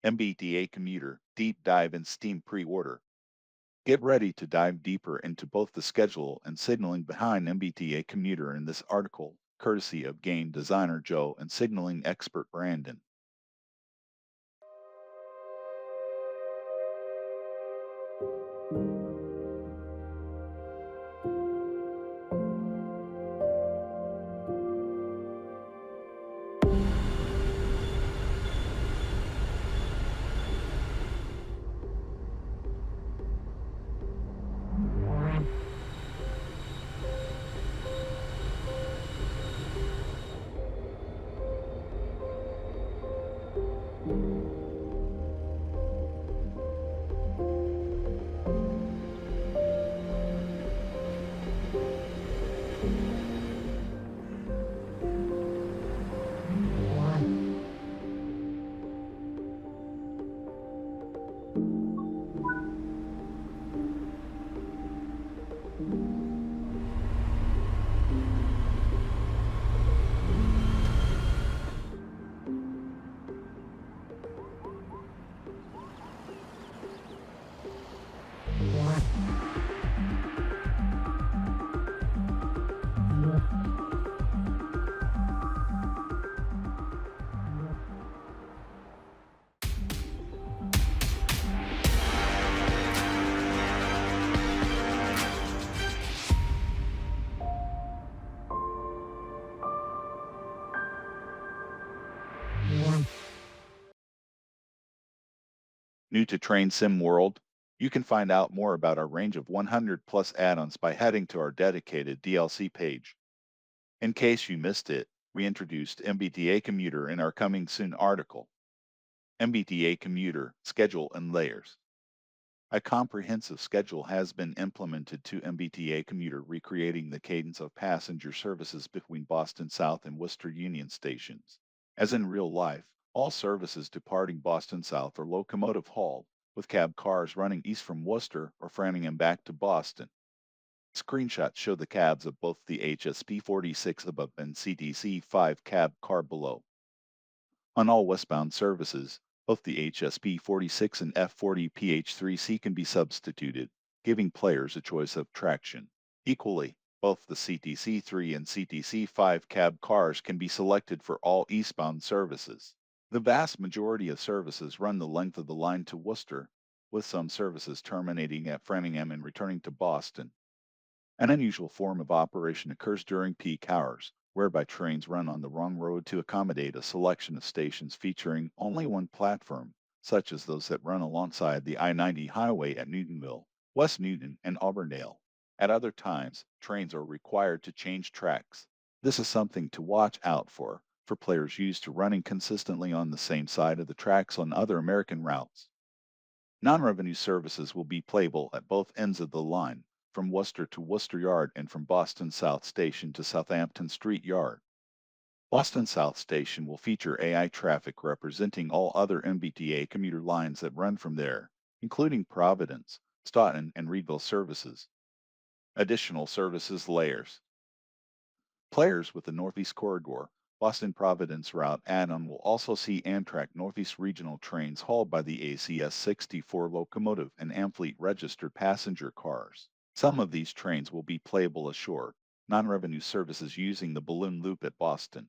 MBTA Commuter Deep Dive in Steam Pre-Order. Get ready to dive deeper into both the schedule and signaling behind MBTA Commuter in this article, courtesy of game designer Joe and signaling expert Brandon. New to Train Sim World? You can find out more about our range of 100 plus add-ons by heading to our dedicated DLC page. In case you missed it, we introduced MBTA Commuter in our coming soon article. MBTA Commuter Schedule and Layers. A comprehensive schedule has been implemented to MBTA Commuter, recreating the cadence of passenger services between Boston South and Worcester Union stations. As in real life, all services departing Boston South are locomotive hauled, with cab cars running east from Worcester or Framingham back to Boston. Screenshots show the cabs of both the HSP 46 above and CTC 5 cab car below. On all westbound services, both the HSP 46 and F40 PH3C can be substituted, giving players a choice of traction. Equally, both the CTC 3 and CTC 5 cab cars can be selected for all eastbound services. The vast majority of services run the length of the line to Worcester, with some services terminating at Framingham and returning to Boston. An unusual form of operation occurs during peak hours, whereby trains run on the wrong road to accommodate a selection of stations featuring only one platform, such as those that run alongside the I-90 highway at Newtonville, West Newton, and Auburndale. At other times, trains are required to change tracks. This is something to watch out for players used to running consistently on the same side of the tracks on other American routes. Non-revenue services will be playable at both ends of the line, from Worcester to Worcester Yard and from Boston South Station to Southampton Street Yard. Boston South Station will feature AI traffic representing all other MBTA commuter lines that run from there, including Providence, Staunton, and Reedville services. Additional services layers. Players with the Northeast Corridor Boston Providence route add-on will also see Amtrak Northeast Regional trains hauled by the ACS 64 locomotive and Amfleet registered passenger cars. Some of these trains will be playable ashore, non-revenue services using the Balloon Loop at Boston.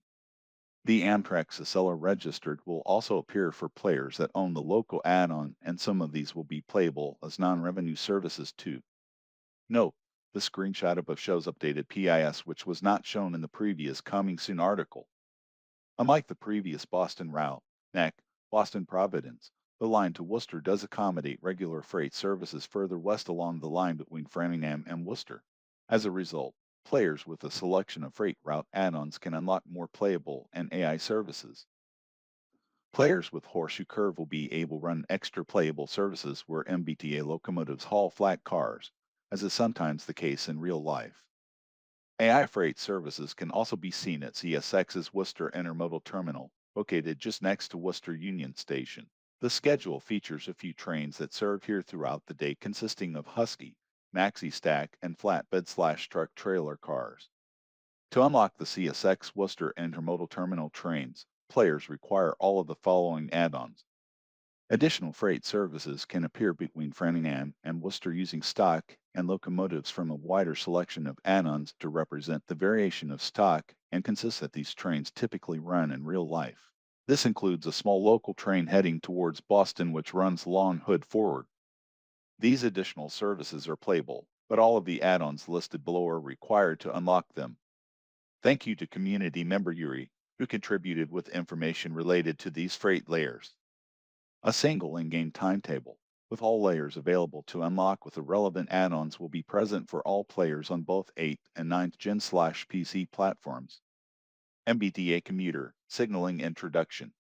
The Amtrak Acela registered will also appear for players that own the local add-on, and some of these will be playable as non-revenue services too. Note, the screenshot above shows updated PIS, which was not shown in the previous Coming Soon article. Unlike the previous Boston route, NEC, Boston Providence, the line to Worcester does accommodate regular freight services further west along the line between Framingham and Worcester. As a result, players with a selection of freight route add-ons can unlock more playable and AI services. Players with Horseshoe Curve will be able to run extra playable services where MBTA locomotives haul flat cars, as is sometimes the case in real life. AI freight services can also be seen at CSX's Worcester Intermodal Terminal, located just next to Worcester Union Station. The schedule features a few trains that serve here throughout the day, consisting of Husky, Maxi Stack, and flatbed/truck trailer cars. To unlock the CSX Worcester Intermodal Terminal trains, players require all of the following add-ons. Additional freight services can appear between Framingham and Worcester using stock and locomotives from a wider selection of add-ons to represent the variation of stock and consists that these trains typically run in real life. This includes a small local train heading towards Boston which runs long hood forward. These additional services are playable, but all of the add-ons listed below are required to unlock them. Thank you to community member Yuri, who contributed with information related to these freight layers. A single in-game timetable, with all layers available to unlock with the relevant add-ons will be present for all players on both 8th and 9th Gen/PC platforms. MBTA Commuter Signaling Introduction.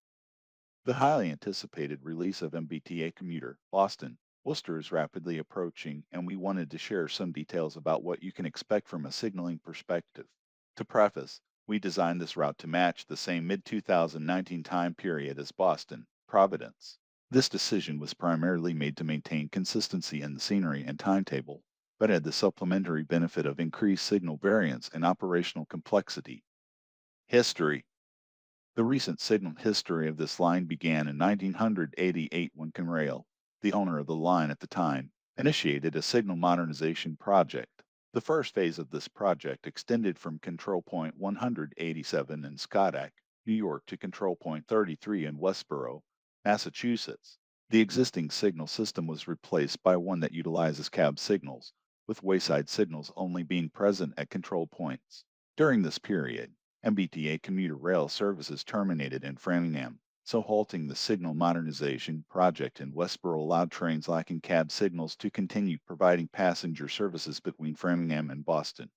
The highly anticipated release of MBTA Commuter Boston Worcester is rapidly approaching, and we wanted to share some details about what you can expect from a signaling perspective. To preface, we designed this route to match the same mid-2019 time period as Boston, Providence. This decision was primarily made to maintain consistency in the scenery and timetable, but had the supplementary benefit of increased signal variance and operational complexity. History. The recent signal history of this line began in 1988 when Conrail, the owner of the line at the time, initiated a signal modernization project. The first phase of this project extended from Control Point 187 in Schodack, New York to Control Point 33 in Westboro, Massachusetts. The existing signal system was replaced by one that utilizes cab signals, with wayside signals only being present at control points. During this period, MBTA commuter rail services terminated in Framingham, so halting the signal modernization project in Westboro allowed trains lacking cab signals to continue providing passenger services between Framingham and Boston.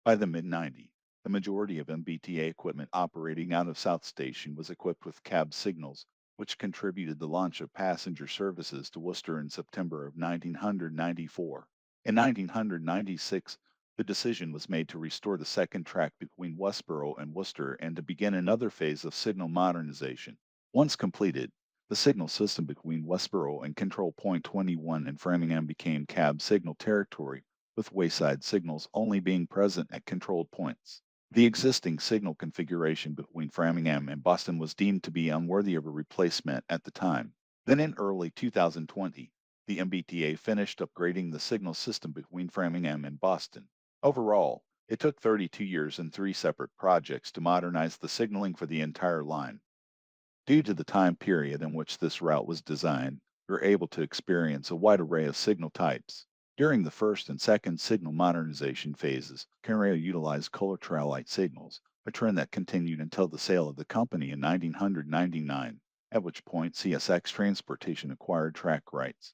By the mid-90s, the majority of MBTA equipment operating out of South Station was equipped with cab signals, which contributed the launch of passenger services to Worcester in September of 1994. In 1996, the decision was made to restore the second track between Westboro and Worcester and to begin another phase of signal modernization. Once completed, the signal system between Westboro and Control Point 21 in Framingham became cab signal territory, with wayside signals only being present at controlled points. The existing signal configuration between Framingham and Boston was deemed to be unworthy of a replacement at the time. Then in early 2020, the MBTA finished upgrading the signal system between Framingham and Boston. Overall, it took 32 years and 3 separate projects to modernize the signaling for the entire line. Due to the time period in which this route was designed, we were able to experience a wide array of signal types. During the first and second signal modernization phases, Conrail utilized color trial-light signals, a trend that continued until the sale of the company in 1999, at which point CSX Transportation acquired track rights.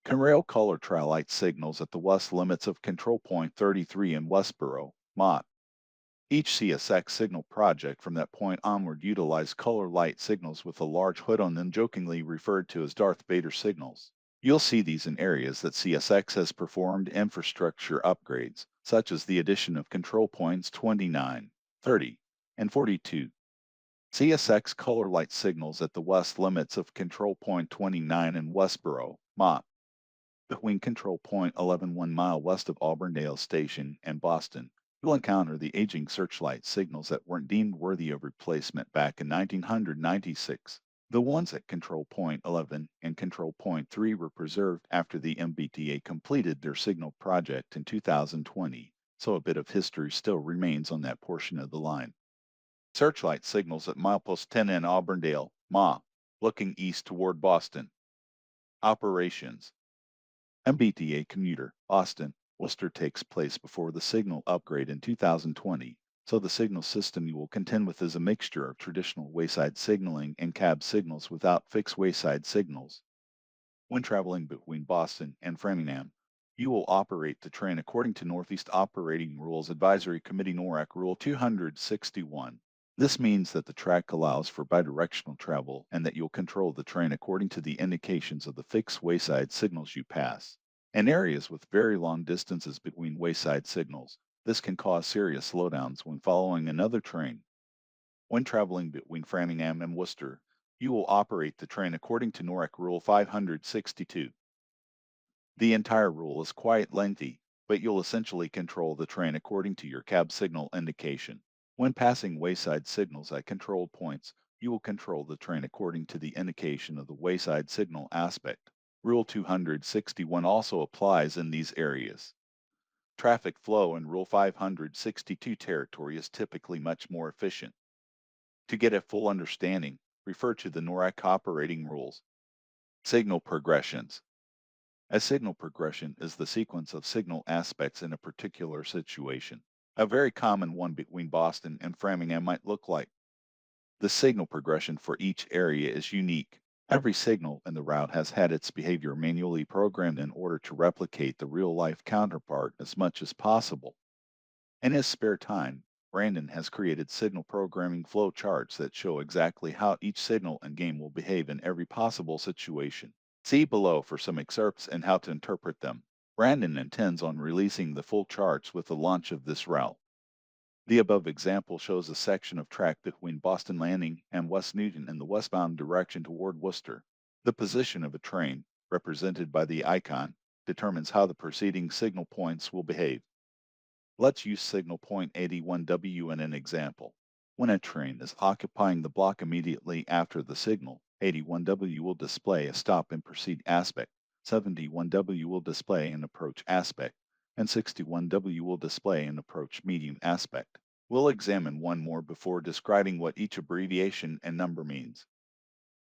Conrail color trial-light signals at the west limits of Control Point 33 in Westboro, Mott. Each CSX signal project from that point onward utilized color light signals with a large hood on them, jokingly referred to as Darth Vader signals. You'll see these in areas that CSX has performed infrastructure upgrades, such as the addition of control points 29, 30, and 42. CSX color light signals at the west limits of Control Point 29 in Westboro, Mott. Between Control Point 11 1 mile west of Auburndale Station and Boston, you'll encounter the aging searchlight signals that weren't deemed worthy of replacement back in 1996. The ones at Control Point 11 and Control Point 3 were preserved after the MBTA completed their signal project in 2020, so a bit of history still remains on that portion of the line. Searchlight signals at Milepost 10 in Auburndale, MA, looking east toward Boston. Operations. MBTA Commuter, Boston, Worcester takes place before the signal upgrade in 2020, so the signal system you will contend with is a mixture of traditional wayside signaling and cab signals without fixed wayside signals. When traveling between Boston and Framingham, you will operate the train according to Northeast Operating Rules Advisory Committee NORAC Rule 261. This means that the track allows for bidirectional travel and that you'll control the train according to the indications of the fixed wayside signals you pass. In areas with very long distances between wayside signals, this can cause serious slowdowns when following another train. When traveling between Framingham and Worcester, you will operate the train according to NORAC Rule 562. The entire rule is quite lengthy, but you'll essentially control the train according to your cab signal indication. When passing wayside signals at controlled points, You will control the train according to the indication of the wayside signal aspect. Rule 261 also applies in these areas. Traffic flow in Rule 562 territory is typically much more efficient. To get a full understanding, refer to the NORAC operating rules. Signal progressions. A signal progression is the sequence of signal aspects in a particular situation. A very common one between Boston and Framingham might look like. The signal progression for each area is unique. Every signal in the route has had its behavior manually programmed in order to replicate the real-life counterpart as much as possible. In his spare time, Brandon has created signal programming flow charts that show exactly how each signal and game will behave in every possible situation. See below for some excerpts and how to interpret them. Brandon intends on releasing the full charts with the launch of this route. The above example shows a section of track between Boston Landing and West Newton in the westbound direction toward Worcester. The position of a train, represented by the icon, determines how the preceding signal points will behave. Let's use signal point 81W in an example. When a train is occupying the block immediately after the signal, 81W will display a stop and proceed aspect, 71W will display an approach aspect, and 61W will display an approach medium aspect. We'll examine one more before describing what each abbreviation and number means.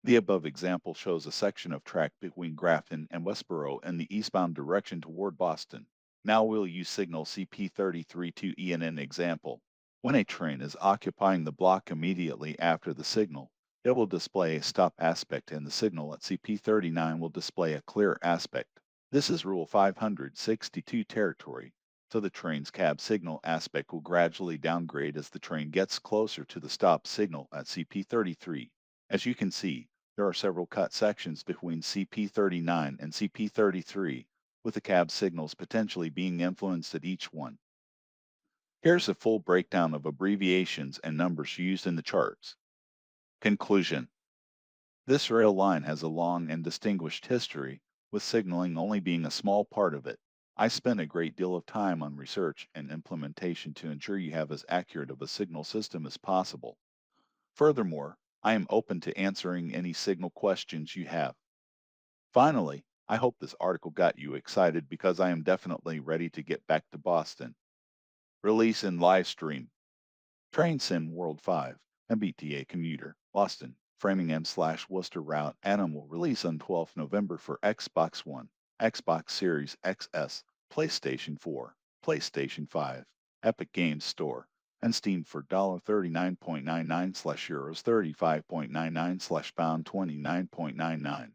The above example shows a section of track between Grafton and Westboro in the eastbound direction toward Boston. Now we'll use signal CP33-2E in an example. When a train is occupying the block immediately after the signal, it will display a stop aspect and the signal at CP39 will display a clear aspect. This is Rule 562 territory, so the train's cab signal aspect will gradually downgrade as the train gets closer to the stop signal at CP33. As you can see, there are several cut sections between CP39 and CP33, with the cab signals potentially being influenced at each one. Here's a full breakdown of abbreviations and numbers used in the charts. Conclusion. This rail line has a long and distinguished history, with signaling only being a small part of it. I spent a great deal of time on research and implementation to ensure you have as accurate of a signal system as possible. Furthermore, I am open to answering any signal questions you have. Finally, I hope this article got you excited because I am definitely ready to get back to Boston. Release and live stream. Train Sim World 5, MBTA Commuter, Boston, Framingham/Worcester route Atom will release on 12th November for Xbox One, Xbox Series XS, PlayStation 4, PlayStation 5, Epic Games Store, and Steam for $39.99/euros 35.99/pound 29.99.